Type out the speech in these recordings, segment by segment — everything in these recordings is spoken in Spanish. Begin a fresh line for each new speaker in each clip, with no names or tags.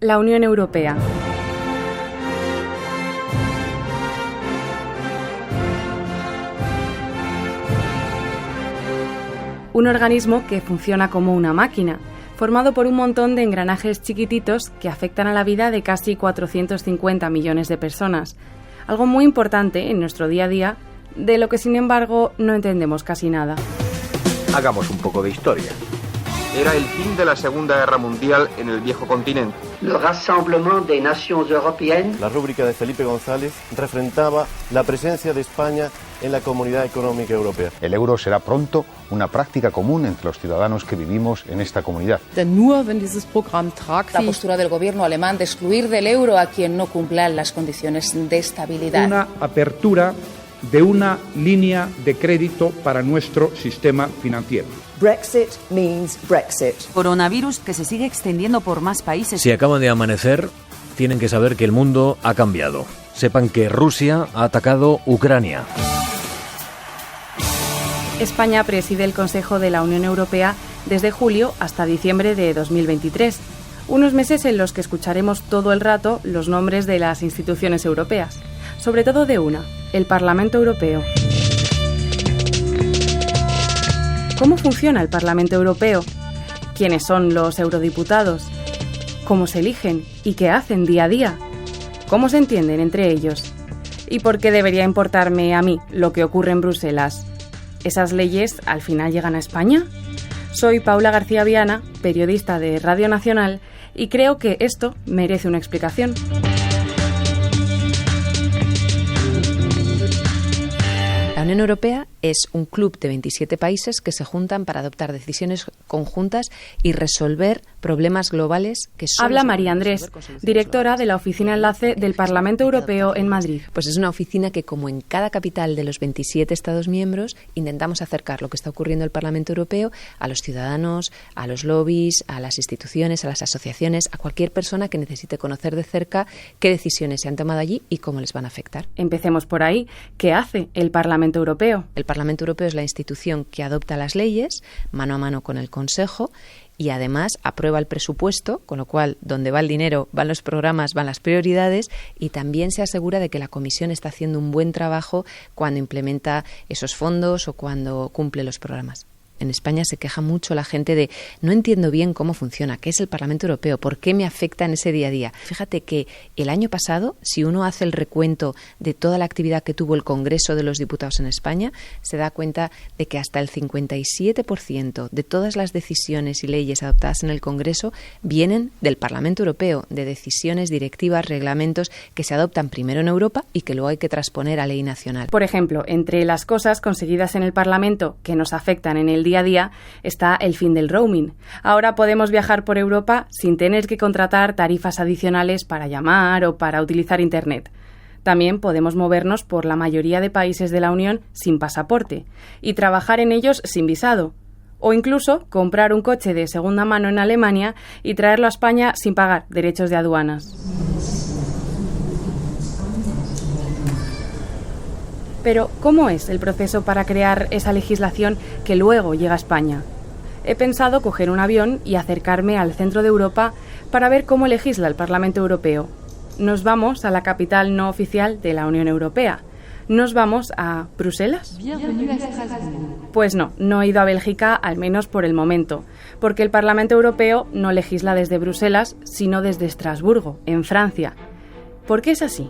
La Unión Europea. Un organismo que funciona como una máquina, formado por un montón de engranajes chiquititos que afectan a la vida de casi 450 millones de personas. Algo muy importante en nuestro día a día, de lo que sin embargo no entendemos casi nada.
Hagamos un poco de historia. Era el fin de la Segunda Guerra Mundial en el viejo continente.
Le Rassemblement des Nations Européennes.
La rúbrica de Felipe González refrendaba la presencia de España en la Comunidad Económica Europea.
El euro será pronto una práctica común entre los ciudadanos que vivimos en esta comunidad.
La postura del gobierno alemán de excluir del euro a quien no cumpla las condiciones de estabilidad.
Una apertura de una línea de crédito para nuestro sistema financiero.
Brexit means Brexit.
Coronavirus que se sigue extendiendo por más países.
Si acaban de amanecer, tienen que saber que el mundo ha cambiado. Sepan que Rusia ha atacado Ucrania.
España preside el Consejo de la Unión Europea desde julio hasta diciembre de 2023. Unos meses en los que escucharemos todo el rato los nombres de las instituciones europeas. Sobre todo de una, el Parlamento Europeo. ¿Cómo funciona el Parlamento Europeo? ¿Quiénes son los eurodiputados? ¿Cómo se eligen y qué hacen día a día? ¿Cómo se entienden entre ellos? ¿Y por qué debería importarme a mí lo que ocurre en Bruselas? ¿Esas leyes al final llegan a España? Soy Paula García Viana, periodista de Radio Nacional, y creo que esto merece una explicación.
La Unión Europea es un club de 27 países que se juntan para adoptar decisiones conjuntas y resolver problemas globales que son...
Habla María Andrés, directora de la Oficina Enlace del Parlamento Europeo en Madrid.
Pues es una oficina que, como en cada capital de los 27 Estados miembros, intentamos acercar lo que está ocurriendo en el Parlamento Europeo a los ciudadanos, a los lobbies, a las instituciones, a las asociaciones, a cualquier persona que necesite conocer de cerca qué decisiones se han tomado allí y cómo les van a afectar.
Empecemos por ahí. ¿Qué hace el Parlamento Europeo?
El Parlamento Europeo es la institución que adopta las leyes mano a mano con el Consejo y además aprueba el presupuesto, con lo cual donde va el dinero van los programas, van las prioridades, y también se asegura de que la Comisión está haciendo un buen trabajo cuando implementa esos fondos o cuando cumple los programas. En España se queja mucho la gente de no entiendo bien cómo funciona, qué es el Parlamento Europeo, por qué me afecta en ese día a día. Fíjate que el año pasado, si uno hace el recuento de toda la actividad que tuvo el Congreso de los Diputados en España, se da cuenta de que hasta el 57% de todas las decisiones y leyes adoptadas en el Congreso vienen del Parlamento Europeo, de decisiones, directivas, reglamentos que se adoptan primero en Europa y que luego hay que transponer a ley nacional.
Por ejemplo, entre las cosas conseguidas en el Parlamento que nos afectan en el día a día está el fin del roaming. Ahora podemos viajar por Europa sin tener que contratar tarifas adicionales para llamar o para utilizar Internet. También podemos movernos por la mayoría de países de la Unión sin pasaporte y trabajar en ellos sin visado. O incluso comprar un coche de segunda mano en Alemania y traerlo a España sin pagar derechos de aduanas. Pero, ¿cómo es el proceso para crear esa legislación que luego llega a España? He pensado coger un avión y acercarme al centro de Europa para ver cómo legisla el Parlamento Europeo. Nos vamos a la capital no oficial de la Unión Europea. ¿Nos vamos a Bruselas? Pues no he ido a Bélgica, al menos por el momento, porque el Parlamento Europeo no legisla desde Bruselas, sino desde Estrasburgo, en Francia. ¿Por qué es así?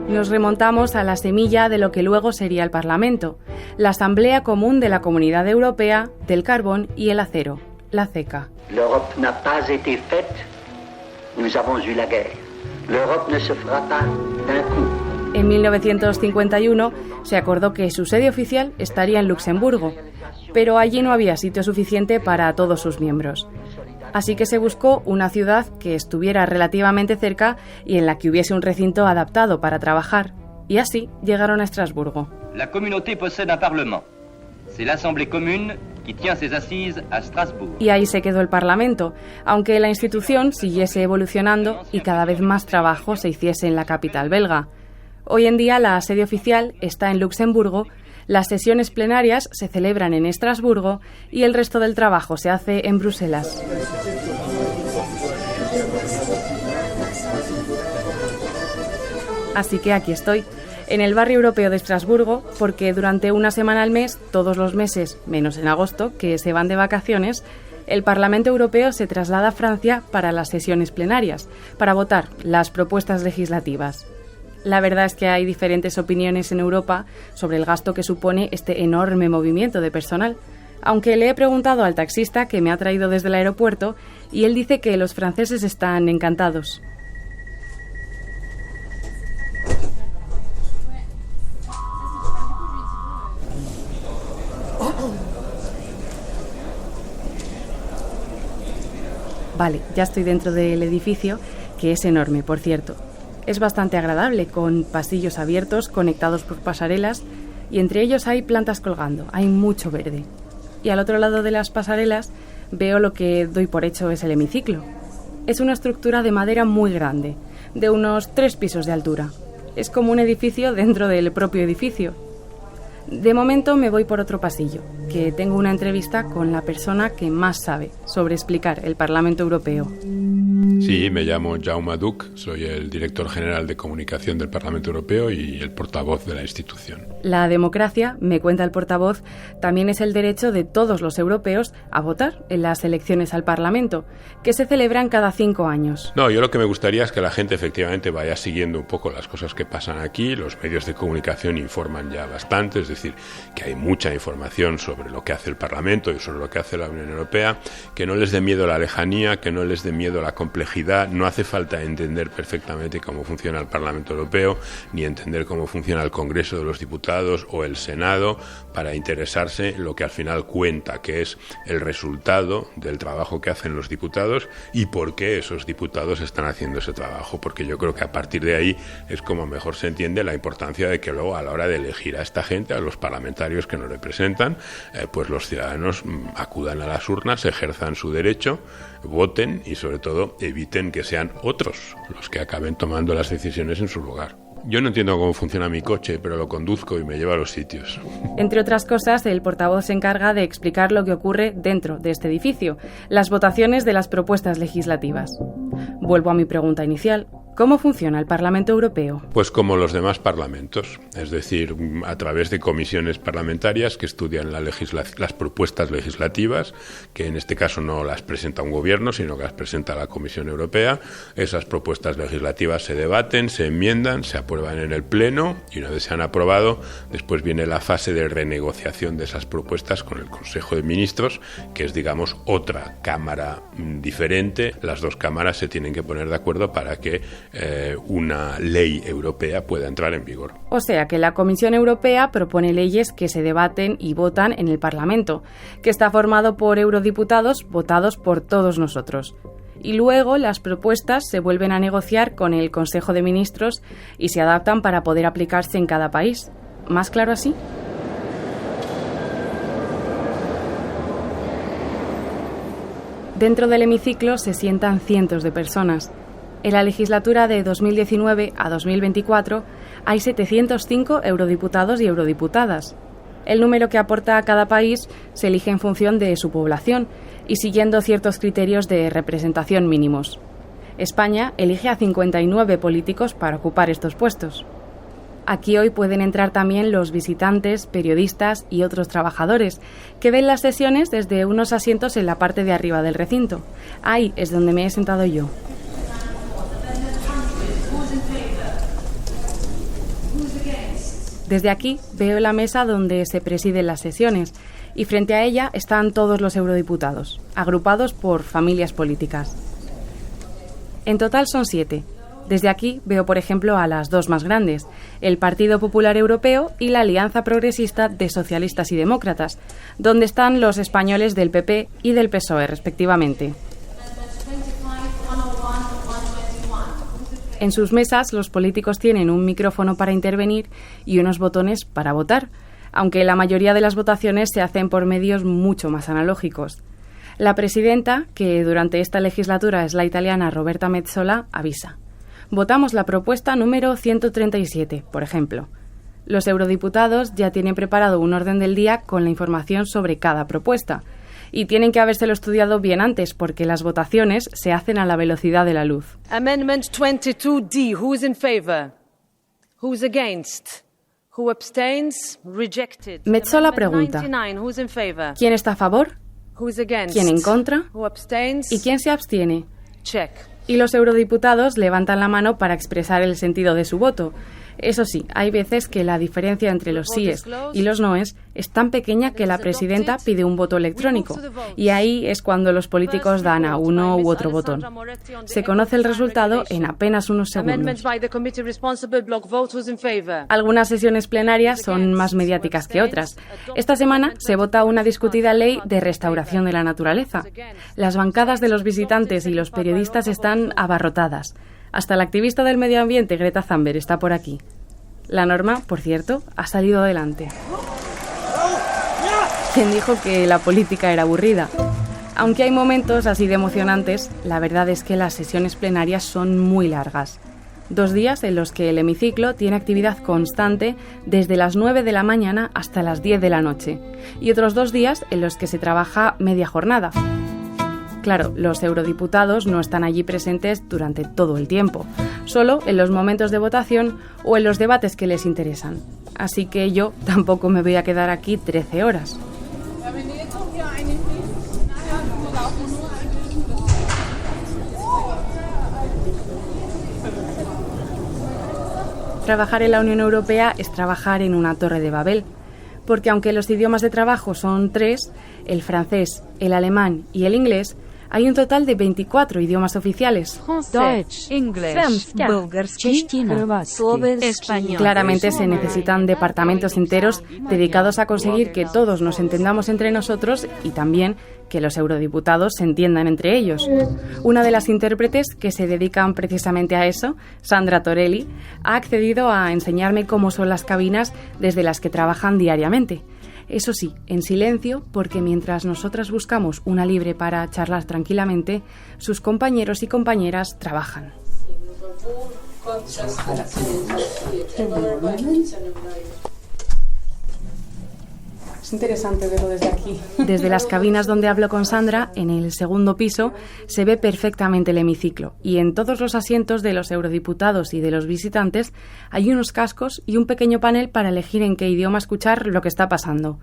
Nos remontamos a la semilla de lo que luego sería el Parlamento, la Asamblea Común de la Comunidad Europea del Carbón y el Acero, la CECA.
L'Europe n'a pas été faite, nous avons eu la guerre. L'Europe ne se fera pas d'un coup.
En 1951 se acordó que su sede oficial estaría en Luxemburgo, pero allí no había sitio suficiente para todos sus miembros. Así que se buscó una ciudad que estuviera relativamente cerca y en la que hubiese un recinto adaptado para trabajar. Y así llegaron a Estrasburgo.
La communauté possède un parlement. C'est l'Assemblée commune qui tient ses assises à Strasbourg.
Y ahí se quedó el Parlamento, aunque la institución siguiese evolucionando y cada vez más trabajo se hiciese en la capital belga. Hoy en día la sede oficial está en Luxemburgo, las sesiones plenarias se celebran en Estrasburgo y el resto del trabajo se hace en Bruselas. Así que aquí estoy, en el barrio europeo de Estrasburgo, porque durante una semana al mes, todos los meses, menos en agosto, que se van de vacaciones, el Parlamento Europeo se traslada a Francia para las sesiones plenarias, para votar las propuestas legislativas. La verdad es que hay diferentes opiniones en Europa sobre el gasto que supone este enorme movimiento de personal, aunque le he preguntado al taxista que me ha traído desde el aeropuerto y él dice que los franceses están encantados. Vale, ya estoy dentro del edificio, que es enorme, por cierto. Es bastante agradable, con pasillos abiertos conectados por pasarelas y entre ellos hay plantas colgando, hay mucho verde. Y al otro lado de las pasarelas veo lo que doy por hecho es el hemiciclo. Es una estructura de madera muy grande, de unos 3 pisos de altura. Es como un edificio dentro del propio edificio. De momento me voy por otro pasillo, que tengo una entrevista con la persona que más sabe sobre explicar el Parlamento Europeo.
Sí, me llamo Jaume Duch, soy el director general de comunicación del Parlamento Europeo y el portavoz de la institución.
La democracia, me cuenta el portavoz, también es el derecho de todos los europeos a votar en las elecciones al Parlamento, que se celebran cada 5 años.
No, yo lo que me gustaría es que la gente efectivamente vaya siguiendo un poco las cosas que pasan aquí. Los medios de comunicación informan ya bastante, es decir, que hay mucha información sobre lo que hace el Parlamento y sobre lo que hace la Unión Europea, que no les dé miedo la lejanía, que no les dé miedo la complejidad. No hace falta entender perfectamente cómo funciona el Parlamento Europeo, ni entender cómo funciona el Congreso de los Diputados o el Senado para interesarse en lo que al final cuenta, que es el resultado del trabajo que hacen los diputados y por qué esos diputados están haciendo ese trabajo, porque yo creo que a partir de ahí es como mejor se entiende la importancia de que luego a la hora de elegir a esta gente, a los parlamentarios que nos representan, pues los ciudadanos acudan a las urnas, ejerzan su derecho, voten y sobre todo eviten que sean otros los que acaben tomando las decisiones en su lugar. Yo no entiendo cómo funciona mi coche, pero lo conduzco y me lleva a los sitios.
Entre otras cosas, el portavoz se encarga de explicar lo que ocurre dentro de este edificio, las votaciones de las propuestas legislativas. Vuelvo a mi pregunta inicial. ¿Cómo funciona el Parlamento Europeo?
Pues como los demás parlamentos, es decir, a través de comisiones parlamentarias que estudian las propuestas legislativas, que en este caso no las presenta un gobierno, sino que las presenta la Comisión Europea. Esas propuestas legislativas se debaten, se enmiendan, se aprueban en el Pleno y una vez se han aprobado, después viene la fase de renegociación de esas propuestas con el Consejo de Ministros, que es, digamos, otra cámara diferente. Las dos cámaras se tienen que poner de acuerdo para que una ley europea pueda entrar en vigor.
O sea que la Comisión Europea propone leyes que se debaten y votan en el Parlamento, que está formado por eurodiputados votados por todos nosotros. Y luego las propuestas se vuelven a negociar con el Consejo de Ministros y se adaptan para poder aplicarse en cada país. ¿Más claro así? Dentro del hemiciclo se sientan cientos de personas. En la legislatura de 2019 a 2024 hay 705 eurodiputados y eurodiputadas. El número que aporta a cada país se elige en función de su población y siguiendo ciertos criterios de representación mínimos. España elige a 59 políticos para ocupar estos puestos. Aquí hoy pueden entrar también los visitantes, periodistas y otros trabajadores que ven las sesiones desde unos asientos en la parte de arriba del recinto. Ahí es donde me he sentado yo. Desde aquí veo la mesa donde se presiden las sesiones y frente a ella están todos los eurodiputados, agrupados por familias políticas. En total son 7. Desde aquí veo, por ejemplo, a las dos más grandes, el Partido Popular Europeo y la Alianza Progresista de Socialistas y Demócratas, donde están los españoles del PP y del PSOE, respectivamente. En sus mesas, los políticos tienen un micrófono para intervenir y unos botones para votar, aunque la mayoría de las votaciones se hacen por medios mucho más analógicos. La presidenta, que durante esta legislatura es la italiana Roberta Metsola, avisa. Votamos la propuesta número 137, por ejemplo. Los eurodiputados ya tienen preparado un orden del día con la información sobre cada propuesta. Y tienen que habérselo estudiado bien antes, porque las votaciones se hacen a la velocidad de la luz.
Amendment 22D, who is in favor?
Who's against? Who abstains? Rejected.
Metsola pregunta: ¿quién está a favor?
Who's against?
¿Quién en contra?
Who abstains?
¿Y quién se abstiene?
Check.
Y los eurodiputados levantan la mano para expresar el sentido de su voto. Eso sí, hay veces que la diferencia entre los síes y los noes es tan pequeña que la presidenta pide un voto electrónico. Y ahí es cuando los políticos dan a uno u otro botón. Se conoce el resultado en apenas unos segundos. Algunas sesiones plenarias son más mediáticas que otras. Esta semana se vota una discutida ley de restauración de la naturaleza. Las bancadas de los visitantes y los periodistas están abarrotadas. Hasta la activista del medio ambiente, Greta Thunberg, está por aquí. La norma, por cierto, ha salido adelante. ¿Quién dijo que la política era aburrida? Aunque hay momentos así de emocionantes, la verdad es que las sesiones plenarias son muy largas. 2 días en los que el hemiciclo tiene actividad constante desde las 9 de la mañana hasta las 10 de la noche. Y otros 2 días en los que se trabaja media jornada. Claro, los eurodiputados no están allí presentes durante todo el tiempo, solo en los momentos de votación o en los debates que les interesan. Así que yo tampoco me voy a quedar aquí 13 horas. Trabajar en la Unión Europea es trabajar en una torre de Babel, porque aunque los idiomas de trabajo son 3, el francés, el alemán y el inglés, hay un total de 24 idiomas oficiales.
Deutsch, inglés, español.
Claramente se necesitan departamentos enteros dedicados a conseguir que todos nos entendamos entre nosotros y también que los eurodiputados se entiendan entre ellos. Una de las intérpretes que se dedican precisamente a eso, Sandra Torelli, ha accedido a enseñarme cómo son las cabinas desde las que trabajan diariamente. Eso sí, en silencio, porque mientras nosotras buscamos una libre para charlar tranquilamente, sus compañeros y compañeras trabajan. Es interesante verlo desde aquí. Desde las cabinas donde hablo con Sandra, en el segundo piso, se ve perfectamente el hemiciclo y en todos los asientos de los eurodiputados y de los visitantes hay unos cascos y un pequeño panel para elegir en qué idioma escuchar lo que está pasando.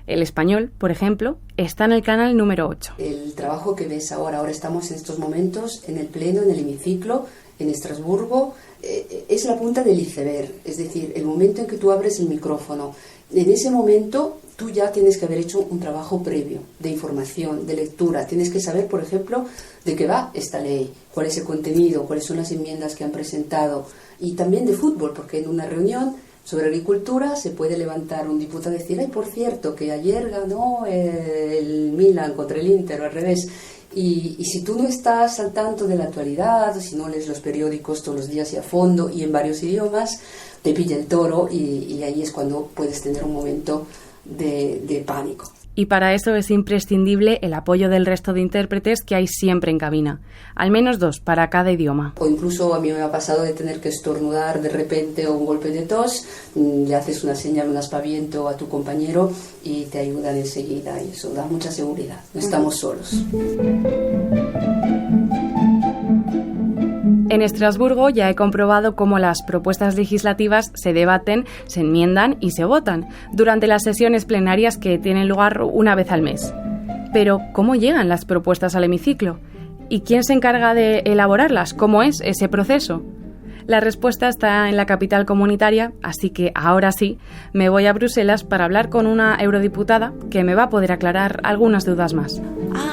El español, por ejemplo, está en el canal número 8.
El trabajo que ves ahora estamos en estos momentos en el pleno, en el hemiciclo, en Estrasburgo, es la punta del iceberg, es decir, el momento en que tú abres el micrófono. En ese momento tú ya tienes que haber hecho un trabajo previo de información, de lectura. Tienes que saber, por ejemplo, de qué va esta ley, cuál es el contenido, cuáles son las enmiendas que han presentado. Y también de fútbol, porque en una reunión sobre agricultura se puede levantar un diputado y decir, ay, por cierto, que ayer ganó el Milan contra el Inter o al revés. Y si tú no estás al tanto de la actualidad, si no lees los periódicos todos los días y a fondo y en varios idiomas, te pilla el toro y ahí es cuando puedes tener un momento de pánico.
Y para eso es imprescindible el apoyo del resto de intérpretes que hay siempre en cabina, al menos 2 para cada idioma.
O incluso a mí me ha pasado de tener que estornudar de repente o un golpe de tos, le haces una señal, un aspaviento a tu compañero y te ayudan enseguida y eso da mucha seguridad, no estamos solos.
En Estrasburgo ya he comprobado cómo las propuestas legislativas se debaten, se enmiendan y se votan durante las sesiones plenarias que tienen lugar una vez al mes. Pero, ¿cómo llegan las propuestas al hemiciclo? ¿Y quién se encarga de elaborarlas? ¿Cómo es ese proceso? La respuesta está en la capital comunitaria, así que ahora sí, me voy a Bruselas para hablar con una eurodiputada que me va a poder aclarar algunas dudas más.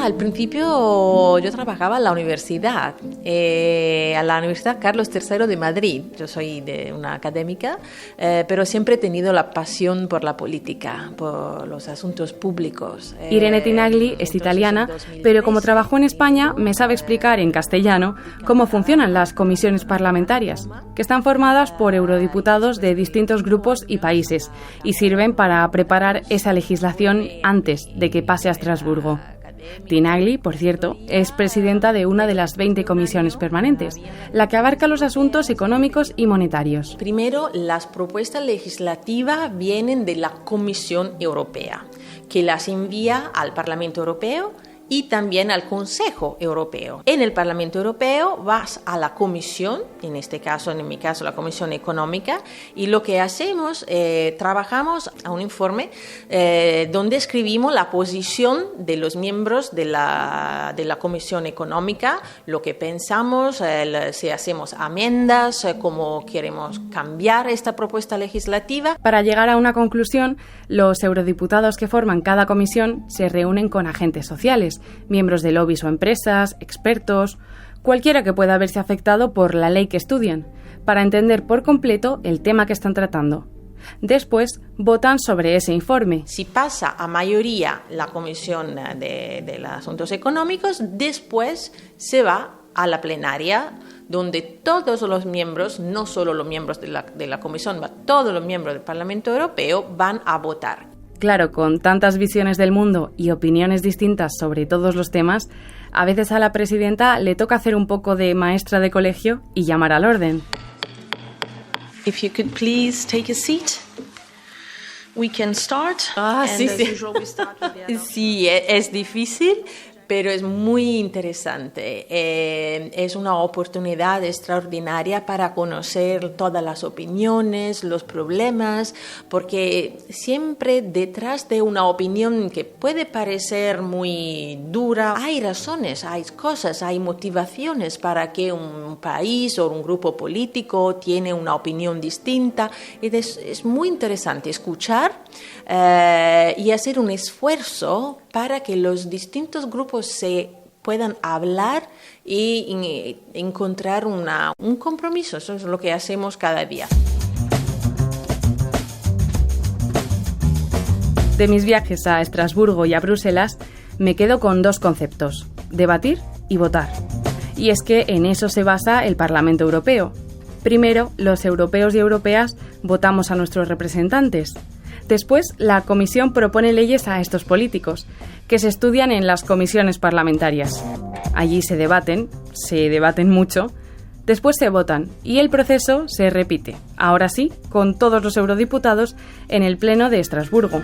Al principio yo trabajaba en la universidad, a la Universidad Carlos III de Madrid. Yo soy de una académica, pero siempre he tenido la pasión por la política, por los asuntos públicos.
Irene Tinagli es italiana, pero como trabajó en España, me sabe explicar en castellano cómo funcionan las comisiones parlamentarias, que están formadas por eurodiputados de distintos grupos y países y sirven para preparar esa legislación antes de que pase a Estrasburgo. Tinagli, por cierto, es presidenta de una de las 20 comisiones permanentes, la que abarca los asuntos económicos y monetarios.
Primero, las propuestas legislativas vienen de la Comisión Europea, que las envía al Parlamento Europeo y también al Consejo Europeo. En el Parlamento Europeo vas a la Comisión, en este caso, en mi caso, la Comisión Económica, y lo que hacemos, trabajamos a un informe donde escribimos la posición de los miembros de la Comisión Económica, lo que pensamos, si hacemos enmiendas, cómo queremos cambiar esta propuesta legislativa.
Para llegar a una conclusión, los eurodiputados que forman cada comisión se reúnen con agentes sociales, miembros de lobbies o empresas, expertos, cualquiera que pueda verse afectado por la ley que estudian, para entender por completo el tema que están tratando. Después, votan sobre ese informe.
Si pasa a mayoría la Comisión de los Asuntos Económicos, después se va a la plenaria, donde todos los miembros, no solo los miembros de la Comisión, sino todos los miembros del Parlamento Europeo van a votar.
Claro, con tantas visiones del mundo y opiniones distintas sobre todos los temas, a veces a la presidenta le toca hacer un poco de maestra de colegio y llamar al orden.
If you could please take a seat. We can start.
Sí, es difícil, pero es muy interesante. Es una oportunidad extraordinaria para conocer todas las opiniones, los problemas, porque siempre detrás de una opinión que puede parecer muy dura, hay razones, hay cosas, hay motivaciones para que un país o un grupo político tiene una opinión distinta. Es muy interesante escuchar y hacer un esfuerzo para que los distintos grupos se puedan hablar y encontrar un compromiso. Eso es lo que hacemos cada día.
De mis viajes a Estrasburgo y a Bruselas, me quedo con dos conceptos: debatir y votar. Y es que en eso se basa el Parlamento Europeo. Primero, los europeos y europeas votamos a nuestros representantes. Después, la Comisión propone leyes a estos políticos, que se estudian en las comisiones parlamentarias. Allí se debaten mucho, después se votan y el proceso se repite, ahora sí, con todos los eurodiputados en el Pleno de Estrasburgo.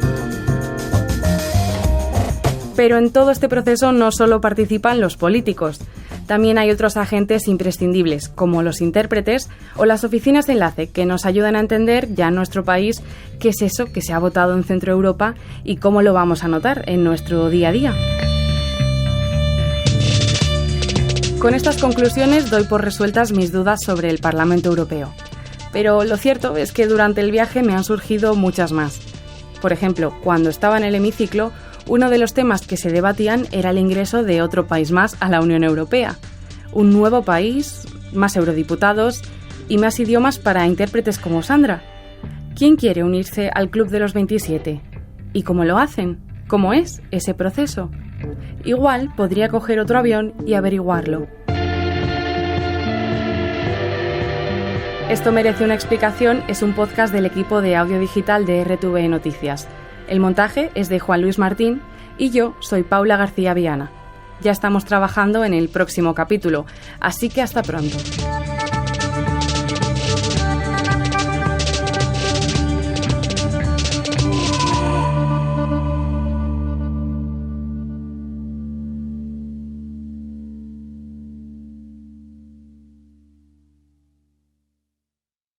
Pero en todo este proceso no solo participan los políticos, también hay otros agentes imprescindibles, como los intérpretes o las oficinas de enlace, que nos ayudan a entender ya en nuestro país qué es eso que se ha votado en Centro Europa y cómo lo vamos a notar en nuestro día a día. Con estas conclusiones doy por resueltas mis dudas sobre el Parlamento Europeo. Pero lo cierto es que durante el viaje me han surgido muchas más. Por ejemplo, cuando estaba en el hemiciclo, uno de los temas que se debatían era el ingreso de otro país más a la Unión Europea. Un nuevo país, más eurodiputados y más idiomas para intérpretes como Sandra. ¿Quién quiere unirse al Club de los 27? ¿Y cómo lo hacen? ¿Cómo es ese proceso? Igual podría coger otro avión y averiguarlo. Esto merece una explicación es un podcast del equipo de audio digital de RTV Noticias. El montaje es de Juan Luis Martín y yo soy Paula García Viana. Ya estamos trabajando en el próximo capítulo, así que hasta pronto.